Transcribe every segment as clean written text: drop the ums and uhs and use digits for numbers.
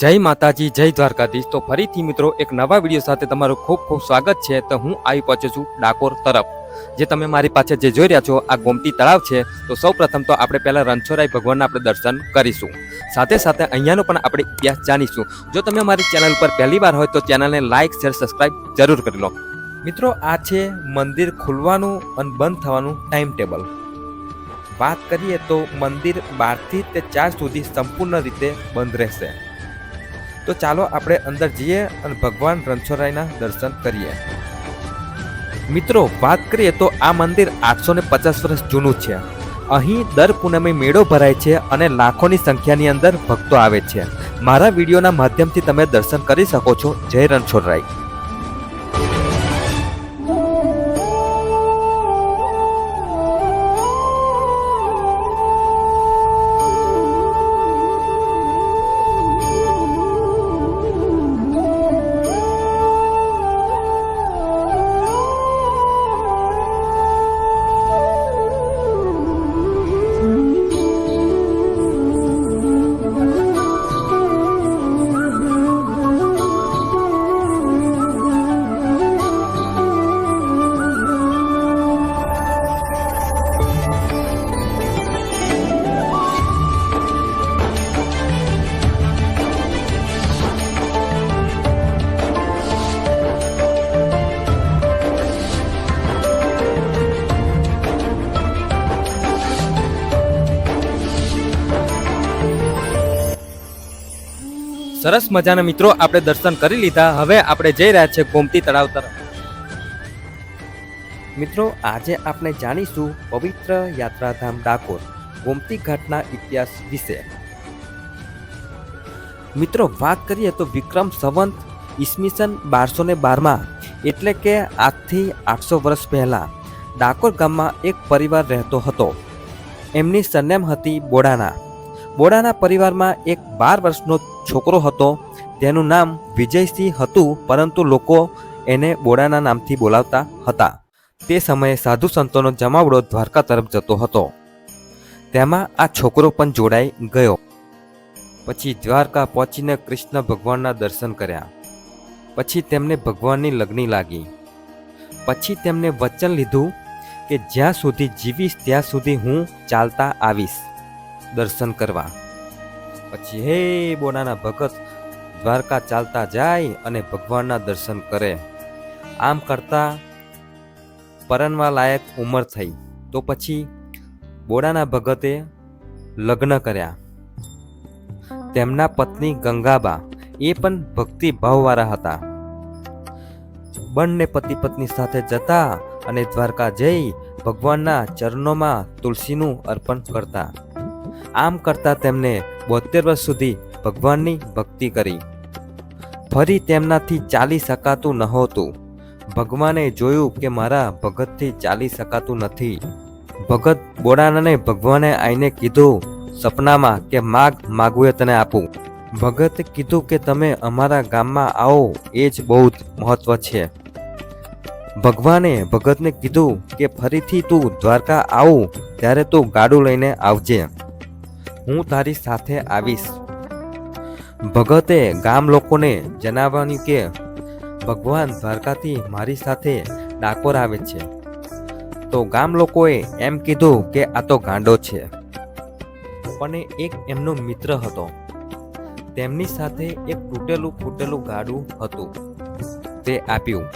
જય માતાજી, જય દ્વારકાધીશ। તો ફરીથી મિત્રો એક નવા વિડીયો સાથે તમારું ખૂબ ખૂબ સ્વાગત છે। તો હું આવી પહોંચ્યો છું ડાકોર તરફ। જે તમે મારી પાસે જે જોઈ રહ્યા છો આ ગોમતી તળાવ છે। તો સૌ પ્રથમ તો આપણે પહેલા રણછોડરાય ભગવાનના આપણે દર્શન કરીશું, સાથે સાથે અહીંયાનો પણ આપણે ઇતિહાસ જાણીશું। જો તમે અમારી ચેનલ પર પહેલી વાર હોય તો ચેનલને લાઇક શેર સબસ્ક્રાઇબ જરૂર કરી લો। મિત્રો આ છે મંદિર ખુલવાનું અને બંધ થવાનું ટાઈમ ટેબલ। વાત કરીએ તો મંદિર 12 થી 4 સુધી સંપૂર્ણ રીતે બંધ રહેશે। તો ચાલો આપણે અંદર જઈએ અને ભગવાન રણછોડરાયના દર્શન કરીએ। મિત્રો વાત કરીએ તો આ મંદિર 850 વર્ષ જૂનું છે। અહીં દર પૂનમે મેળો ભરાય છે અને લાખોની સંખ્યાની અંદર ભક્તો આવે છે। મારા વિડીયોના માધ્યમથી તમે દર્શન કરી શકો છો। જય રણછોડરાય। સરસ મજાના મિત્રો આપણે દર્શન કરી લીધા। હવે આપણે જઈ રહ્યા છીએ ગોમતી તળાવ તરફ। મિત્રો આજે આપણે જાણીશું પવિત્ર યાત્રાધામ ડાકોર ગોમતી ઘાટના ઇતિહાસ વિશે। મિત્રો વાત કરીએ તો વિક્રમ સંવંત ઈસવીસન 1212 એટલે કે આજથી 800 વર્ષ પહેલા ડાકોર ગામમાં એક પરિવાર રહેતો હતો। એમની સરનેમ હતી બોડાના। બોડાના પરિવારમાં એક 12 વર્ષનો છોકરો હતો। તેનું નામ વિજયસિંહ હતું, પરંતુ લોકો એને બોડાના નામથી બોલાવતા હતા। તે સમયે સાધુ સંતોનો જમાવડો દ્વારકા તરફ જતો હતો। તેમાં આ છોકરો પણ જોડાઈ ગયો। પછી દ્વારકા પહોંચીને કૃષ્ણ ભગવાનના દર્શન કર્યા। પછી તેમને ભગવાનની લગની લાગી। પછી તેમને વચન લીધું કે જ્યાં સુધી જીવીશ ત્યાં સુધી હું ચાલતા આવીશ દર્શન કરવા। પછી હે બોડાના ભગત દ્વારકા ચાલતા જાય અને ભગવાનના દર્શન કરે। આમ કરતા પરણવા લાયક ઉંમર થઈ તો પછી બોડાના ભગતે લગ્ન કર્યા। તેમના પત્ની ગંગાબા એ પણ ભક્તિ ભાવવાળા હતા। બંને પતિ પત્ની સાથે જતા અને દ્વારકા જઈ ભગવાનના ચરણોમાં તુલસીનું અર્પણ કરતા। આમ કરતા તેમને 72 વર્ષ સુધી ભગવાનની ભક્તિ કરી। ફરી તેમનાથી ચાલી શકાતું નહોતું। ભગવાને જોયું કે મારા ભગતથી ચાલી શકાતું નથી। ભગત બોડાનાને ભગવાને આઈને કીધું સપનામાં કે માગવું એ તને આપું। ભગતે કીધું કે તમે અમારા ગામમાં આવો એ જ બહુ જ મહત્વ છે। ભગવાને ભગતને કીધું કે ફરીથી તું દ્વારકા આવું ત્યારે તું ગાડું લઈને આવજે, હું તારી સાથે આવીશ। ભગતે ગામ લોકોને જણાવ્યું કે ભગવાન દ્વારકાથી મારી સાથે ડાકોર આવે છે। તો ગામ લોકોએ એમ કીધું કે આ તો ગાંડો છે। પણ એક એમનો મિત્ર હતો, તેમની સાથે એક તૂટેલું ફૂટેલું ગાડું હતું, તે આપ્યું।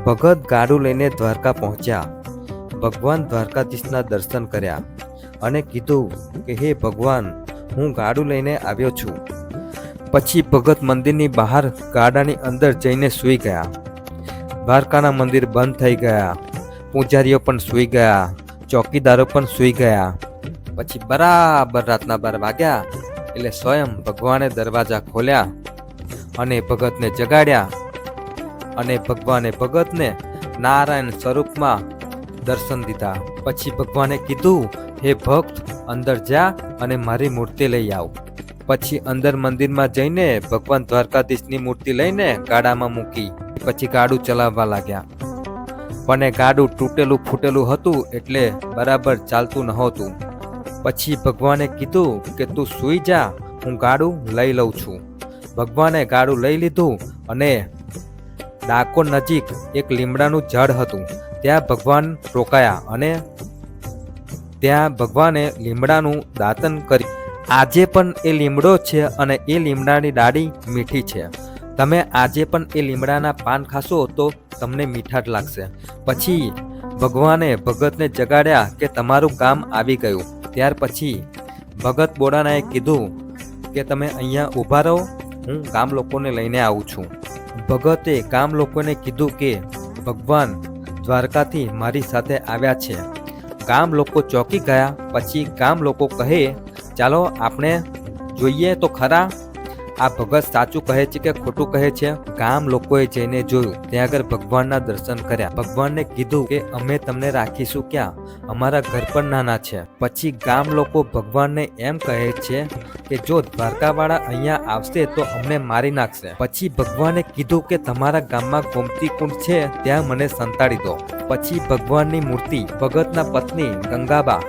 ભગત ગાડું લઈને દ્વારકા પહોંચ્યા। ભગવાન દ્વારકાધીશના દર્શન કર્યા અને કીધું કે હે ભગવાન, હું ગાડું લઈને આવ્યો છું। પછી ભગત મંદિરની બહાર ગાડાની અંદર જઈને સૂઈ ગયા। દ્વારકાના મંદિર બંધ થઈ ગયા। પૂજારીઓ પણ સૂઈ ગયા, ચોકીદારો પણ સૂઈ ગયા। પછી બરાબર રાતના 12 વાગ્યા એટલે સ્વયં ભગવાને દરવાજા ખોલ્યા અને ભગતને જગાડ્યા। અને ભગવાને ભગતને નારાયણ સ્વરૂપમાં દર્શન દીધા। પછી ભગવાને કીધું હે ભક્ત, અંદર જા અને મારી મૂર્તિ લઈ આવ। પછી અંદર મંદિરમાં જઈને ભગવાન દ્વારકાધીશની મૂર્તિ લઈને ગાડામાં મૂકી। પછી ગાડું ચલાવવા લાગ્યા। પણ એ ગાડું તૂટેલું ફૂટેલું હતું એટલે બરાબર ચાલતું નહોતું। પછી ભગવાને કીધું કે તું સૂઈ જા, હું ગાડું લઈ લઉં છું. ભગવાને ગાડું લઈ લીધું અને ડાકોર નજીક એક લીમડાનું ઝાડ હતું. ત્યાં ભગવાન રોકાયા અને ત્યાં ભગવાને લીમડાનું દાતન કર્યું. આજે પણ એ લીમડો છે અને એ લીમડાની ડાળી મીઠી છે. તમે આજે પણ એ લીમડાના પાન ખાશો તો તમને મીઠાશ લાગશે. પછી ભગવાને ભગતને જગાડ્યા કે તમારું કામ આવી ગયું. ત્યાર પછી ભગત બોડાનાએ કીધું કે તમે અહીંયા ઊભા રહો, હું ગામ લોકોને લઈને આવું છું. ભગતે ગામ લોકોને કીધું કે ભગવાન દ્વારકાથી મારી સાથે આવ્યા છે. ગામ લોકો ચોંકી ગયા. પછી ગામ લોકો કહે, ચાલો આપણે જોઈએ તો ખરા આ ભગત સાચું કહે છે કે ખોટું કહે છે. ગામ લોકોએ જઈને જોયું. ત્યાં આગળ ભગવાનના દર્શન કર્યા. ભગવાનને કીધું કે અમે તમને રાખીશું ક્યાં, અમારા ઘર પણ નાના છે. પછી ગામ લોકો ભગવાનને એમ કહે છે કે જો દ્વારકાવાળા અહીંયા આવશે તો અમને મારી નાખશે. પછી ભગવાને કીધું કે તમારા ગામમાં ગોમતી કુંડ છે, ત્યાં મને સંતાડી દો. પછી ભગવાનની મૂર્તિ ભગતના પત્ની ગંગાબા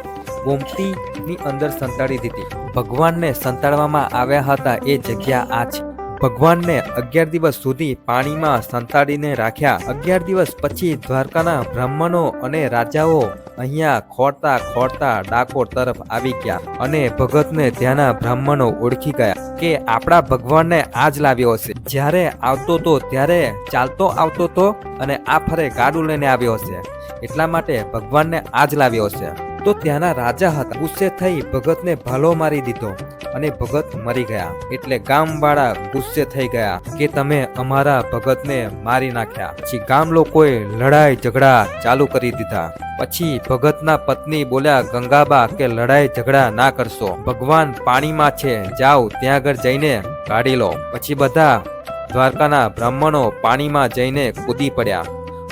ગોમતીની અંદર સંતાડી દીધી. ભગવાનને સંતાડવામાં આવ્યા હતા એ જગ્યા આ છે. ભગવાનને 11 દિવસ સુધી પાણીમાં સંતાડીને રાખ્યા. 11 દિવસ પછી દ્વારકાના બ્રાહ્મણો અને રાજાઓ અહીંયા ખોરતા ખોરતા ડાકોર તરફ આવી ગયા અને ભગતને ત્યાંના બ્રાહ્મણો ઓળખી ગયા કે આપણા ભગવાનને આજ લાવ્યો હશે. જ્યારે આવતો તો ત્યારે ચાલતો આવતો તો અને આ ફરે ગાડું લઈને આવ્યો હશે, એટલા માટે ભગવાનને આજ લાવ્યો હશે. તો ત્યાંના રાજા હતા. ગુસ્સે થઈ ભગતને ભાલો મારી દીધો અને ભગત મરી ગયા. એટલે ગામવાળા ગુસ્સે થઈ ગયા કે તમે અમારા ભગતને મારી નાખ્યા. પછી ગામ લોકોએ લડાઈ ઝઘડા ચાલુ કરી દીધા. પછી ભગતના પત્ની બોલ્યા ગંગાબા કે લડાઈ ઝઘડા ના કરશો, ભગવાન પાણીમાં છે, જાઓ ત્યાં આગળ જઈને કાઢી લો. પછી બધા દ્વારકાના બ્રાહ્મણો પાણીમાં જઈને કૂદી પડ્યા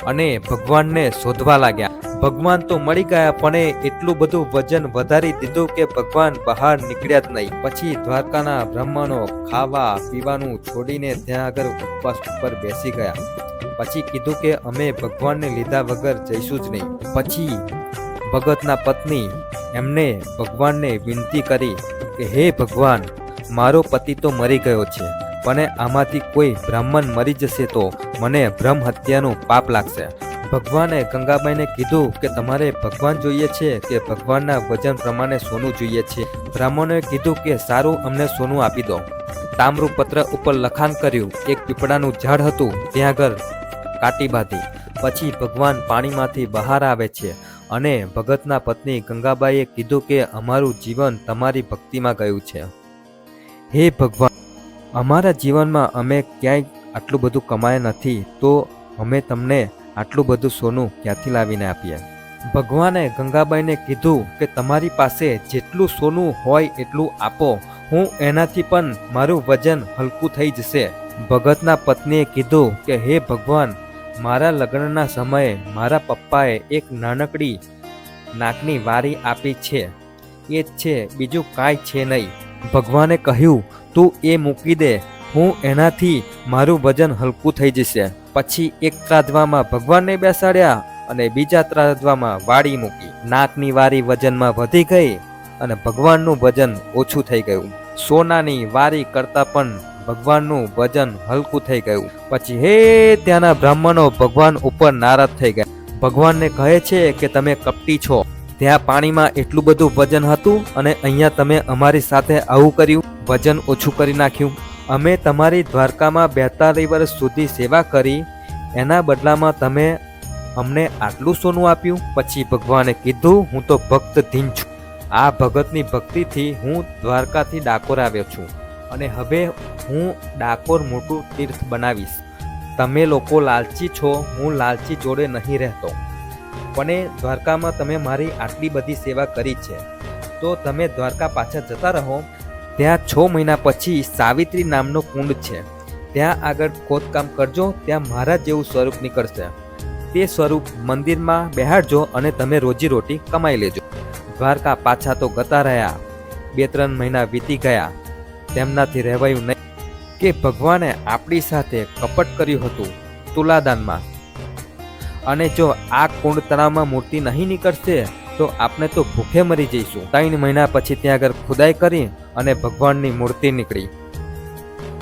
અને ભગવાનને શોધવા લાગ્યા. ભગવાન તો મળી ગયા પણ એટલું બધું વજન વધારી દીધું કે ભગવાન બહાર નીકળ્યા જ નહીં. પછી દ્વારકાના બ્રાહ્મણો ખાવા પીવાનું છોડીને ત્યાં આગળ ઉપવાસ ઉપર બેસી ગયા. પછી કીધું કે અમે ભગવાનને લીધા વગર જઈશું જ નહીં. પછી ભગતના પત્ની એમને ભગવાનને વિનંતી કરી કે હે ભગવાન, મારો પતિ તો મરી ગયો છે, પણ આમાંથી કોઈ બ્રાહ્મણ મરી જશે તો મને બ્રહ્મ હત્યાનું પાપ લાગશે. ભગવાને ગંગાબાઈને કીધું કે તમારે ભગવાન જોઈએ છે કે ભગવાનના વજન પ્રમાણે સોનું જોઈએ છે. બ્રાહ્મણોએ કીધું કે સારું, અમને સોનું આપી દો. તામ્રપત્ર ઉપર લખાણ કર્યું. એક પીપળાનું ઝાડ હતું, ત્યાં આગળ કાટી બાંધી. પછી ભગવાન પાણીમાંથી બહાર આવે છે અને ભગતના પત્ની ગંગાબાઈએ કીધું કે અમારું જીવન તમારી ભક્તિમાં ગયું છે. હે ભગવાન, અમારા જીવનમાં અમે ક્યાંય આટલું બધું કમાયા નથી, તો અમે તમને આટલું બધું સોનું ક્યાંથી લાવીને આપીએ. ભગવાને ગંગાબાઈને કીધું કે તમારી પાસે જેટલું સોનું હોય એટલું આપો, હું એનાથી પણ મારું વજન હલકું થઈ જશે. ભગતના પત્નીએ કીધું કે હે ભગવાન, મારા લગ્નના સમયે મારા પપ્પાએ એક નાનકડી નાકની વારી આપી છે, એ જ છે, બીજું કાંઈ છે નહીં. ભગવાને કહ્યું તું એ મૂકી દે, હું એનાથી મારું વજન હલકું થઈ જશે. પછી એક ત્રાજવામાં ભગવાનને બેસાડ્યા અને બીજા ત્રાજવામાં વાડી મૂકી. નાકની વારી વજનમાં વધી ગઈ અને ભગવાનનું વજન ઓછું થઈ ગયું. સોનાની વારી કરતાં પણ ભગવાનનું વજન હલકું થઈ ગયું. પછી હે ત્યાંના બ્રાહ્મણો ભગવાન ઉપર નારાજ થઈ ગયા. ભગવાનને કહે છે કે તમે કપટી છો, ત્યાં પાણીમાં એટલું બધું વજન હતું અને અહીંયા તમે અમારી સાથે આવું કર્યું, વજન ઓછું કરી નાખ્યું. અમે તમારી દ્વારકામાં 42 વર્ષ સુધી સેવા કરી, એના બદલામાં તમે અમને આટલું સોનું આપ્યું. પછી ભગવાને કીધું હું તો ભક્ત ધીન છું. આ ભગતની ભક્તિથી હું દ્વારકાથી ડાકોર આવ્યો છું અને હવે હું ડાકોર મોટું તીર્થ બનાવીશ. તમે લોકો લાલચી છો, હું લાલચી જોડે નહીં રહેતો, પણ દ્વારકામાં તમે મારી આટલી બધી સેવા કરી છે તો તમે દ્વારકા પાછા જતા રહો. ત્યાં 6 મહિના પછી સાવિત્રી નામનો કુંડ છે, ત્યાં આગળ ખોદકામ કરજો, ત્યાં મારા જેવું સ્વરૂપ નીકળશે. તે સ્વરૂપ મંદિરમાં બેહાડજો અને તમે રોજીરોટી કમાઈ લેજો. દ્વારકા પાછા તો ગતા રહ્યા. 2-3 મહિના વીતી ગયા, તેમનાથી રહેવાયું નહીં કે ભગવાને આપણી સાથે કપટ કર્યું હતું તુલાદાનમાં. અને જો આ કુંડ તળાવમાં મૂર્તિ નહીં નીકળશે તો આપણે તો ભૂખે મરી જઈશું. 3 મહિના પછી ત્યાં આગળ ખુદાઈ કરી અને ભગવાનની મૂર્તિ નીકળી.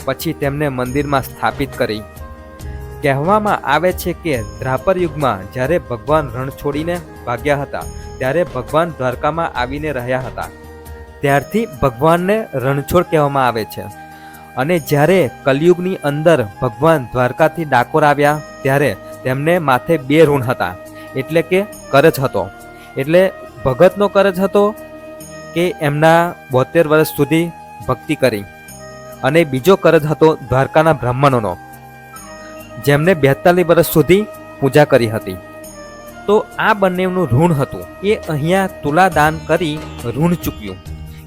પછી તેમને મંદિરમાં સ્થાપિત કરી. કહેવામાં આવે છે કે દ્વાપર યુગમાં જ્યારે ભગવાન રણ છોડીને ભાગ્યા હતા ત્યારે ભગવાન દ્વારકામાં આવીને રહ્યા હતા. ત્યારથી ભગવાનને રણછોડ કહેવામાં આવે છે. અને જ્યારે કલયુગની અંદર ભગવાન દ્વારકાથી ડાકોર આવ્યા ત્યારે તેમને માથે 2 ઋણ હતા, એટલે કે કરજ હતો. એટલે ભગતનો કરજ હતો કે એમના 72 વર્ષ સુધી ભક્તિ કરી, અને બીજો કરજ હતો દ્વારકાના બ્રાહ્મણોનો, જેમને 42 વર્ષ સુધી પૂજા કરી હતી. તો આ બંનેનું ઋણ હતું એ અહીંયા તુલાદાન કરી ઋણ ચૂક્યું.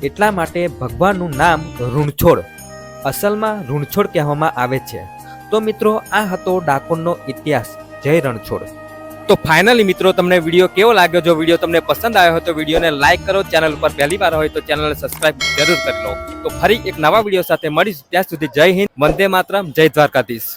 એટલા માટે ભગવાનનું નામ ઋણછોડ, અસલમાં ઋણછોડ કહેવામાં આવે છે. તો મિત્રો, આ હતો ડાકોરનો ઇતિહાસ. જય રણછોડ. તો ફાઇનલી મિત્રો, તમને વિડીયો કેવો લાગ્યો? જો વિડીયો તમને પસંદ આવ્યો હોય તો વિડીયોને લાઈક કરો. ચેનલ પર પહેલી વાર હોય તો ચેનલને સબસ્ક્રાઇબ જરૂર કરી લો. તો ફરી એક નવા વિડીયો સાથે મળીશું. ત્યાં સુધી જય હિન્દ, વંદે માતરમ, જય દ્વારકાધીશ.